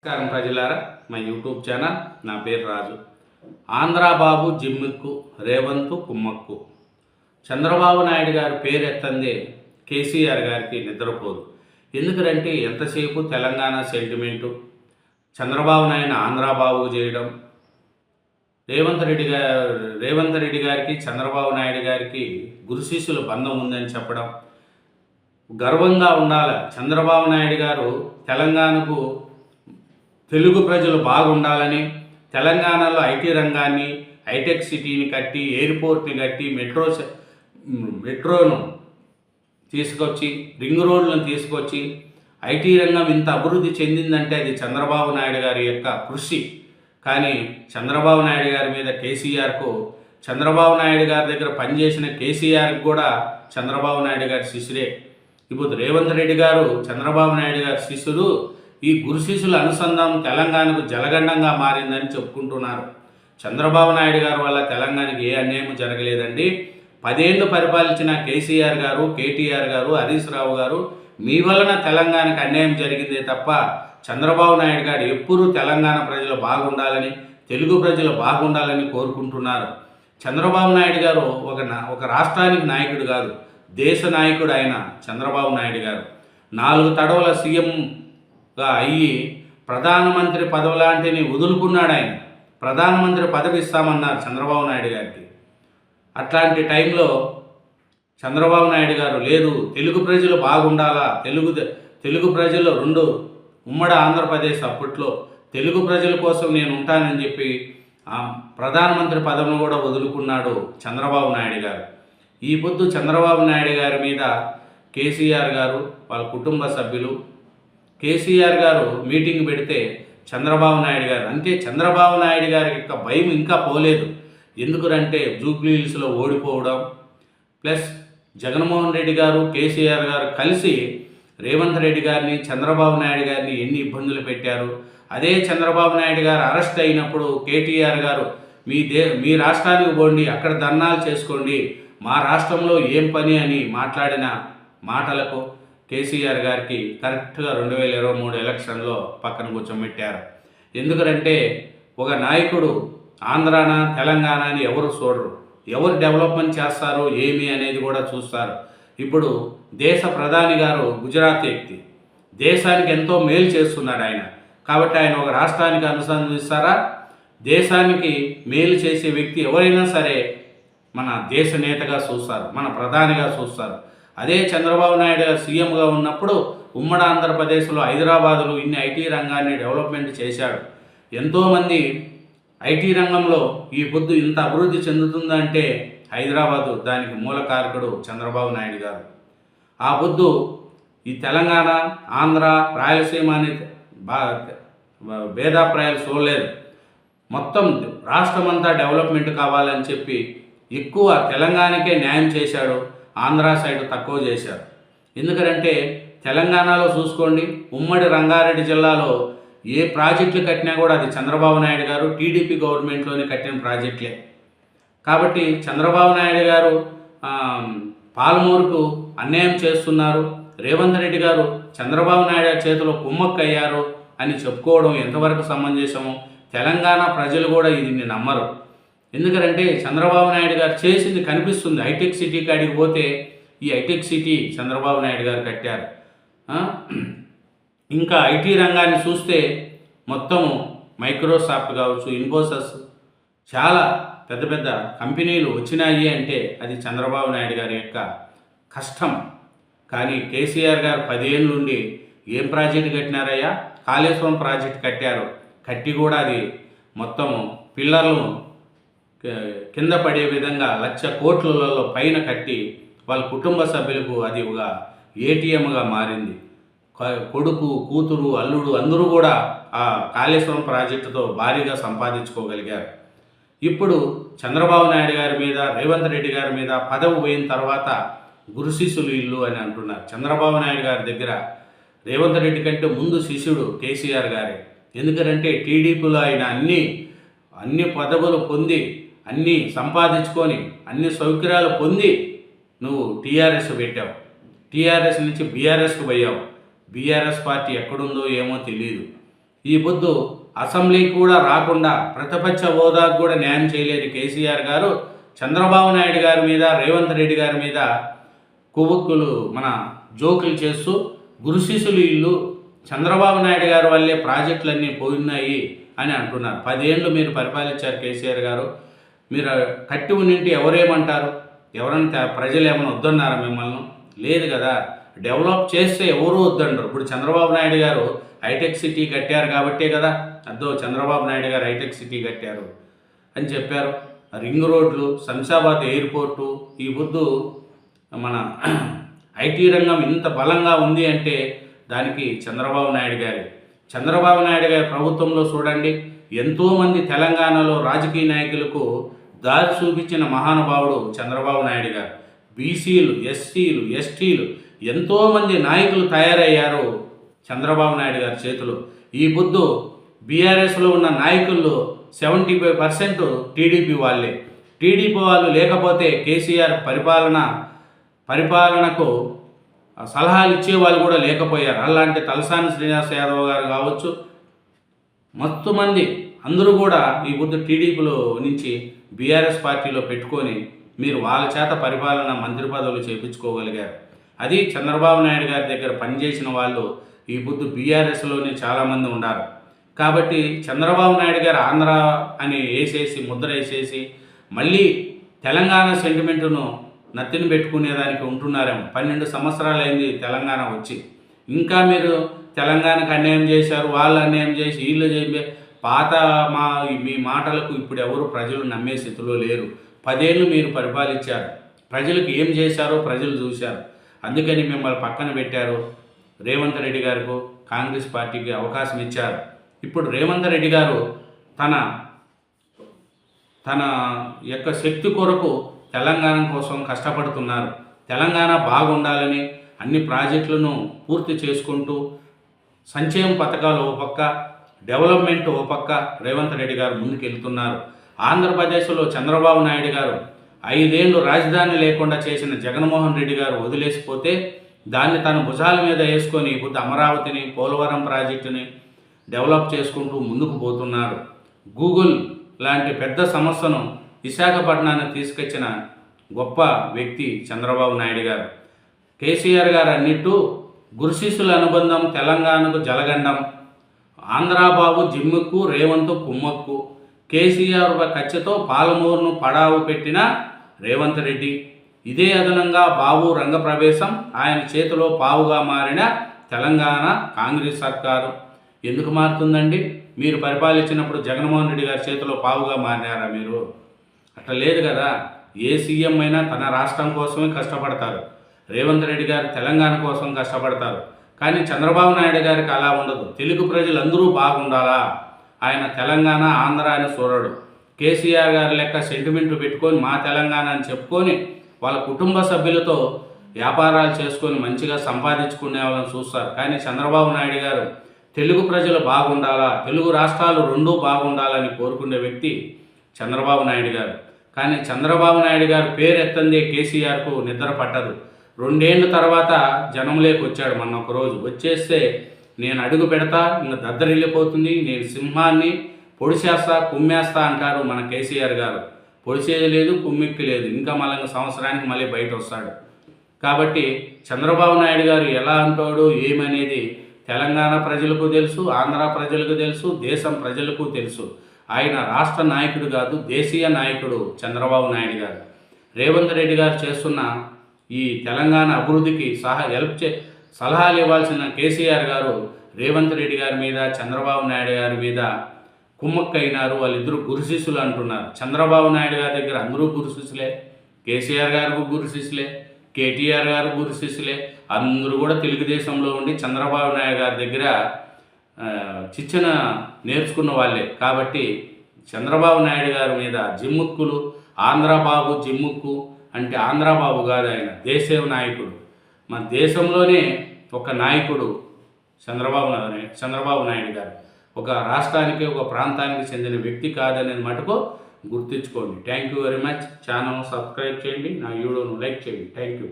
నమస్కారం ప్రజలారా, మా యూట్యూబ్ ఛానల్. నా పేరు రాజు. ఆంధ్రాబాబు జిమ్మిక్కు, రేవంతు కుమ్మక్కు. చంద్రబాబు నాయుడు గారి పేరు ఎత్తందే కేసీఆర్ గారికి నిద్రపోదు. ఎందుకంటే ఎంతసేపు తెలంగాణ సెంటిమెంటు, చంద్రబాబు నాయుడు ఆంధ్రాబాబు చేయడం, రేవంత్ రెడ్డి గారికి చంద్రబాబు నాయుడు గారికి గురుశిష్యుల బంధం ఉందని చెప్పడం, గర్వంగా ఉండాలి. చంద్రబాబు నాయుడు గారు తెలంగాణకు తెలుగు ప్రజలు బాగుండాలని, తెలంగాణలో ఐటీ రంగాన్ని, హైటెక్ సిటీని కట్టి, ఎయిర్పోర్ట్ని కట్టి, మెట్రోను తీసుకొచ్చి, రింగ్ రోడ్లను తీసుకొచ్చి, ఐటీ రంగం ఇంత అభివృద్ధి చెందిందంటే అది చంద్రబాబు నాయుడు గారి యొక్క కృషి. కానీ చంద్రబాబు నాయుడు గారి మీద కేసీఆర్కు, చంద్రబాబు నాయుడు గారి దగ్గర పనిచేసిన కేసీఆర్కి కూడా చంద్రబాబు నాయుడు గారి శిష్యుడే. ఇప్పుడు రేవంత్ రెడ్డి గారు చంద్రబాబు నాయుడు గారి శిష్యుడు. ఈ గురు శిష్యుల అనుసంధానం తెలంగాణకు జలగండంగా మారిందని చెప్పుకుంటున్నారు. చంద్రబాబు నాయుడు గారు వల్ల తెలంగాణకి ఏ అన్యాయం జరగలేదండి. 10 ఏళ్ళు పరిపాలించిన కేసీఆర్ గారు, కేటీఆర్ గారు, హరీష్ రావు గారు, మీ వలన తెలంగాణకు అన్యాయం జరిగిందే తప్ప చంద్రబాబు నాయుడు గారు ఎప్పుడూ తెలంగాణ ప్రజలు బాగుండాలని, తెలుగు ప్రజలు బాగుండాలని కోరుకుంటున్నారు. చంద్రబాబు నాయుడు గారు ఒక రాష్ట్రానికి నాయకుడు కాదు, దేశ నాయకుడు. ఆయన చంద్రబాబు నాయుడు గారు 4 తడవల సీఎంగా అయ్యి ప్రధానమంత్రి పదవి లాంటిని వదులుకున్నాడు. ఆయన ప్రధానమంత్రి పదవి ఇస్తామన్నారు చంద్రబాబు నాయుడు గారికి. అట్లాంటి టైంలో చంద్రబాబు నాయుడు గారు లేదు, తెలుగు ప్రజలు బాగుండాలా, తెలుగు ప్రజలు ఉమ్మడి ఆంధ్రప్రదేశ్ అప్పట్లో తెలుగు ప్రజల కోసం నేను ఉంటానని చెప్పి ప్రధానమంత్రి పదవిని కూడా వదులుకున్నాడు చంద్రబాబు నాయుడు గారు. ఈ పొద్దు చంద్రబాబు నాయుడు గారి మీద కేసీఆర్ గారు, వాళ్ళ కుటుంబ సభ్యులు, కేసీఆర్ గారు మీటింగ్ పెడితే చంద్రబాబు నాయుడు గారు అంటే చంద్రబాబు నాయుడు గారి యొక్క భయం ఇంకా పోలేదు. ఎందుకంటే జూబ్లీ హిల్స్లో ఓడిపోవడం, ప్లస్ జగన్మోహన్ రెడ్డి గారు, కేసీఆర్ గారు కలిసి రేవంత్ రెడ్డి గారిని, చంద్రబాబు నాయుడు గారిని ఎన్ని ఇబ్బందులు పెట్టారు. అదే చంద్రబాబు నాయుడు గారు అరెస్ట్ అయినప్పుడు కేటీఆర్ గారు మీ రాష్ట్రానికి పోండి, అక్కడ ధర్నాలు చేసుకోండి, మా రాష్ట్రంలో ఏం పని అని మాట్లాడిన మాటలకు కేసీఆర్ గారికి కరెక్ట్గా 2023 ఎలక్షన్లో పక్కన కూర్చోబెట్టారు. ఎందుకంటే ఒక నాయకుడు ఆంధ్రాన తెలంగాణ అని ఎవరు చూడరు, ఎవరు డెవలప్మెంట్ చేస్తారు ఏమి అనేది కూడా చూస్తారు. ఇప్పుడు దేశ ప్రధాని గారు గుజరాత్ వ్యక్తి, దేశానికి ఎంతో మేలు చేస్తున్నాడు ఆయన. కాబట్టి ఆయన ఒక రాష్ట్రానికి అనుసంధిస్తారా? దేశానికి మేలు చేసే వ్యక్తి ఎవరైనా సరే మన దేశ నేతగా చూస్తారు, మన ప్రధానిగా చూస్తారు. అదే చంద్రబాబు నాయుడు గారు సీఎంగా ఉన్నప్పుడు ఉమ్మడి ఆంధ్రప్రదేశ్లో హైదరాబాదులో ఇన్ని ఐటీ రంగాన్ని డెవలప్మెంట్ చేశాడు. ఎంతోమంది ఐటీ రంగంలో ఈ పొద్దు ఇంత అభివృద్ధి చెందుతుందంటే హైదరాబాదు దానికి మూలకారకుడు చంద్రబాబు నాయుడు గారు. ఆ పొద్దు ఈ తెలంగాణ, ఆంధ్ర, రాయలసీమ అనే భేదాభిప్రాయాలు చూడలేదు. మొత్తం రాష్ట్రమంతా డెవలప్మెంట్ కావాలని చెప్పి ఎక్కువ తెలంగాణకే న్యాయం చేశాడు, ఆంధ్ర సైడ్ తక్కువ చేశారు. ఎందుకంటే తెలంగాణలో చూసుకోండి, ఉమ్మడి రంగారెడ్డి జిల్లాలో ఏ ప్రాజెక్టులు కట్టినా కూడా అది చంద్రబాబు నాయుడు గారు టీడీపీ గవర్నమెంట్లోనే కట్టిన ప్రాజెక్టులే. కాబట్టి చంద్రబాబు నాయుడు గారు పాలమూరుకు అన్యాయం చేస్తున్నారు, రేవంత్ రెడ్డి గారు చంద్రబాబు నాయుడు చేతిలో కుమ్మక్కయ్యారు అని చెప్పుకోవడం ఎంతవరకు సమంజసమో తెలంగాణ ప్రజలు కూడా ఇది నమ్మరు. ఎందుకంటే చంద్రబాబు నాయుడు గారు చేసింది కనిపిస్తుంది. హైటెక్ సిటీ కాడికి పోతే ఈ హైటెక్ సిటీ చంద్రబాబు నాయుడు గారు కట్టారు. ఇంకా ఐటీ రంగాన్ని చూస్తే మొత్తము మైక్రోసాఫ్ట్ కావచ్చు, ఇన్ఫోసిస్, చాలా పెద్ద పెద్ద కంపెనీలు వచ్చినాయి అంటే అది చంద్రబాబు నాయుడు గారి యొక్క కష్టం. కానీ కేసీఆర్ గారు 10 ఏళ్ళ నుండి ఏం ప్రాజెక్టు కట్టినారయ్యా? కాళేశ్వరం ప్రాజెక్టు కట్టారు. కట్టి కూడా అది మొత్తము పిల్లర్లు కింద పడే విధంగా 1,00,000 కోట్లలో పైన కట్టి వాళ్ళ కుటుంబ సభ్యులకు అది ఒక ఏటీఎంగా మారింది. కొడుకు, కూతురు, అల్లుడు అందరూ కూడా ఆ కాళేశ్వరం ప్రాజెక్టుతో భారీగా సంపాదించుకోగలిగారు. ఇప్పుడు చంద్రబాబు నాయుడు గారి మీద, రేవంత్ రెడ్డి గారి మీద పదవి పోయిన తర్వాత గురు శిష్యులు ఇల్లు అని అంటున్నారు. చంద్రబాబు నాయుడు గారి దగ్గర రేవంత్ రెడ్డి కంటే ముందు శిష్యుడు కేసీఆర్ గారే. ఎందుకంటే టీడీపీలో ఆయన అన్ని పదవులు పొంది, అన్నీ సంపాదించుకొని, అన్ని సౌకర్యాలు పొంది నువ్వు టీఆర్ఎస్ పెట్టావు. టీఆర్ఎస్ నుంచి బీఆర్ఎస్కు పోయావు. బీఆర్ఎస్ పార్టీ ఎక్కడుందో ఏమో తెలియదు. ఈ పొద్దు అసెంబ్లీకి కూడా రాకుండా ప్రతిపక్ష హోదాకు కూడా న్యాయం చేయలేని కేసీఆర్ గారు చంద్రబాబు నాయుడు గారి మీద, రేవంత్ రెడ్డి గారి మీద కువుక్కులు జోకులు చేస్తూ గురుశిష్యులు ఇల్లు చంద్రబాబు నాయుడు గారి వల్లే ప్రాజెక్టులన్నీ పోయినాయి అని అంటున్నారు. 10 ఏళ్ళు మీరు పరిపాలించారు కేసీఆర్ గారు. మీరు కట్టి ఉన్నింటి ఎవరేమంటారు? ఎవరైనా ప్రజలు ఏమైనా వద్దన్నారా మిమ్మల్ని? లేదు కదా. డెవలప్ చేస్తే ఎవరు వద్దంటారు. ఇప్పుడు చంద్రబాబు నాయుడు గారు హైటెక్ సిటీ కట్టారు కాబట్టే కదా, చంద్రబాబు నాయుడు గారు హైటెక్ సిటీ కట్టారు అని చెప్పారు. రింగ్ రోడ్లు, శంషాబాద్ ఎయిర్పోర్టు, ఈ పొద్దు మన ఐటీ రంగం ఇంత బలంగా ఉంది అంటే దానికి చంద్రబాబు నాయుడు గారి ప్రభుత్వంలో చూడండి, ఎంతోమంది తెలంగాణలో రాజకీయ నాయకులకు దారి చూపించిన మహానుభావుడు చంద్రబాబు నాయుడు గారు. బీసీలు, ఎస్సీలు, ఎస్టీలు ఎంతోమంది నాయకులు తయారయ్యారు చంద్రబాబు నాయుడు గారి చేతిలో. ఈ పొద్దు బీఆర్ఎస్లో ఉన్న నాయకుల్లో 75% టీడీపీ వాళ్ళే. టీడీపీ వాళ్ళు లేకపోతే కేసీఆర్ పరిపాలనకు సలహాలు ఇచ్చేవాళ్ళు కూడా లేకపోయారు. అలాంటి తలసాని శ్రీనివాస్ యాదవ్ గారు కావచ్చు, మొత్తం మంది అందరూ కూడా ఈ పొద్దు టీడీపీలో నుంచి బీఆర్ఎస్ పార్టీలో పెట్టుకొని మీరు వాళ్ళ చేత పరిపాలన మంత్రి పదవులు చేయించుకోగలిగారు. అది చంద్రబాబు నాయుడు గారి దగ్గర పనిచేసిన వాళ్ళు ఈ పొద్దు బీఆర్ఎస్లోనే చాలామంది ఉన్నారు. కాబట్టి చంద్రబాబు నాయుడు గారు ఆంధ్ర అని ముద్ర వేసేసి మళ్ళీ తెలంగాణ సెంటిమెంటును నత్తిని పెట్టుకునేదానికి ఉంటున్నారేమో. 12 సంవత్సరాలు అయింది తెలంగాణ వచ్చి, ఇంకా మీరు తెలంగాణకు అన్యాయం చేశారు, వాళ్ళు అన్యాయం చేసి వీళ్ళు చేసి మీ మాటలకు ఇప్పుడు ఎవరు ప్రజలు నమ్మే స్థితిలో లేరు. 10 ఏళ్ళు మీరు పరిపాలించారు, ప్రజలకు ఏం చేశారో ప్రజలు చూశారు. అందుకని మిమ్మల్ని పక్కన పెట్టారు. రేవంత్ రెడ్డి గారికి కాంగ్రెస్ పార్టీకి అవకాశం ఇచ్చారు. ఇప్పుడు రేవంత్ రెడ్డి గారు తన యొక్క శక్తి కొరకు తెలంగాణ కోసం కష్టపడుతున్నారు. తెలంగాణ బాగుండాలని అన్ని ప్రాజెక్టులను పూర్తి చేసుకుంటూ సంక్షేమ పథకాలు ఓ పక్క, డెవలప్మెంట్ ఓ పక్క రేవంత్ రెడ్డి గారు ముందుకెళ్తున్నారు. ఆంధ్రప్రదేశ్లో చంద్రబాబు నాయుడు గారు 5 ఏళ్ళు రాజధాని లేకుండా చేసిన జగన్మోహన్ రెడ్డి గారు వదిలేసిపోతే దాన్ని తన భుజాల మీద వేసుకొని ఇప్పుడు అమరావతిని, పోలవరం ప్రాజెక్టుని డెవలప్ చేసుకుంటూ ముందుకు పోతున్నారు. గూగుల్ లాంటి పెద్ద సమస్యను విశాఖపట్నానికి తీసుకొచ్చిన గొప్ప వ్యక్తి చంద్రబాబు నాయుడు గారు. కేసీఆర్ గారు అన్నిట్టు గురుశిష్యుల అనుబంధం తెలంగాణకు జలగండం. ఆంధ్రాబాబు జిమ్ముక్కు, రేవంత్ కుమ్మక్కు. కేసీఆర్ కచ్చతో పాలమూరును పడావు పెట్టిన రేవంత్ రెడ్డి. ఇదే అదనంగా బాబు రంగప్రవేశం, ఆయన చేతిలో పావుగా మారిన తెలంగాణ కాంగ్రెస్ సర్కారు. ఎందుకు మారుతుందండి? మీరు పరిపాలించినప్పుడు జగన్మోహన్ రెడ్డి గారి చేతిలో పావుగా మారినారా మీరు? అట్లా లేదు కదా. ఏ సీఎం అయినా తన రాష్ట్రం కోసమే కష్టపడతారు. రేవంత్ రెడ్డి గారు తెలంగాణ కోసం కష్టపడతారు. కానీ చంద్రబాబు నాయుడు గారికి అలా ఉండదు. తెలుగు ప్రజలందరూ బాగుండాలా, ఆయన తెలంగాణ ఆంధ్ర అని చూడడు. కేసీఆర్ గారి లెక్క సెంటిమెంట్లు పెట్టుకొని మా తెలంగాణ అని చెప్పుకొని వాళ్ళ కుటుంబ సభ్యులతో వ్యాపారాలు చేసుకొని మంచిగా సంపాదించుకునే వాళ్ళని చూస్తారు. కానీ చంద్రబాబు నాయుడు గారు తెలుగు ప్రజలు బాగుండాలా, తెలుగు రాష్ట్రాలు రెండూ బాగుండాలని కోరుకునే వ్యక్తి చంద్రబాబు నాయుడు గారు. కానీ చంద్రబాబు నాయుడు గారు పేరు ఎత్తందే కేసీఆర్కు నిద్ర పట్టదు. 2 ఏళ్ళ తర్వాత జనంలోకి వచ్చాడు. మొన్న ఒకరోజు వచ్చేస్తే నేను అడుగు పెడతా, ఇంకా దద్దరిల్లిపోతుంది, నేను సింహాన్ని పొడిచేస్తా, కుమ్మేస్తా అంటారు మన కేసీఆర్ గారు. పొడిచేది లేదు, కుమ్మిక్కి లేదు. ఇంకా మళ్ళీ సంవత్సరానికి మళ్ళీ బయట వస్తాడు. కాబట్టి చంద్రబాబు నాయుడు గారు ఎలా అంటాడు ఏమనేది తెలంగాణ ప్రజలకు తెలుసు, ఆంధ్ర ప్రజలకు తెలుసు, దేశం ప్రజలకు తెలుసు. ఆయన రాష్ట్ర నాయకుడు కాదు, దేశీయ నాయకుడు చంద్రబాబు నాయుడు గారు. రేవంత్ రెడ్డి గారు చేస్తున్న ఈ తెలంగాణ అభివృద్ధికి సలహాలు ఇవ్వాల్సిన కేసీఆర్ గారు రేవంత్ రెడ్డి గారి మీద, చంద్రబాబు నాయుడు గారి మీద కుమ్మక్కైనారు. వాళ్ళిద్దరూ గురుశిష్యులు అంటున్నారు. చంద్రబాబు నాయుడు గారి దగ్గర అందరూ గురుశిష్యులే, కేసీఆర్ గారు గురుశిష్యులే, కేటీఆర్ గారు గురుశిష్యులే. అందరూ కూడా తెలుగుదేశంలో ఉండి చంద్రబాబు నాయుడు గారి దగ్గర శిక్షణ నేర్చుకున్న వాళ్ళే. కాబట్టి చంద్రబాబు నాయుడు గారి మీద జిమ్ముక్కులు, ఆంధ్రబాబు జిమ్ముక్కు అంటే ఆంధ్రబాబు కాదు, ఆయన దేశీయ నాయకుడు. మన దేశంలోనే ఒక నాయకుడు చంద్రబాబు నాయుడు గారు. ఒక రాష్ట్రానికి, ఒక ప్రాంతానికి చెందిన వ్యక్తి కాదనేది మటుకు గుర్తుంచుకోండి. Thank you very much. Channel subscribe చేయండి, నా వీడియోను లైక్ చేయండి. Thank you.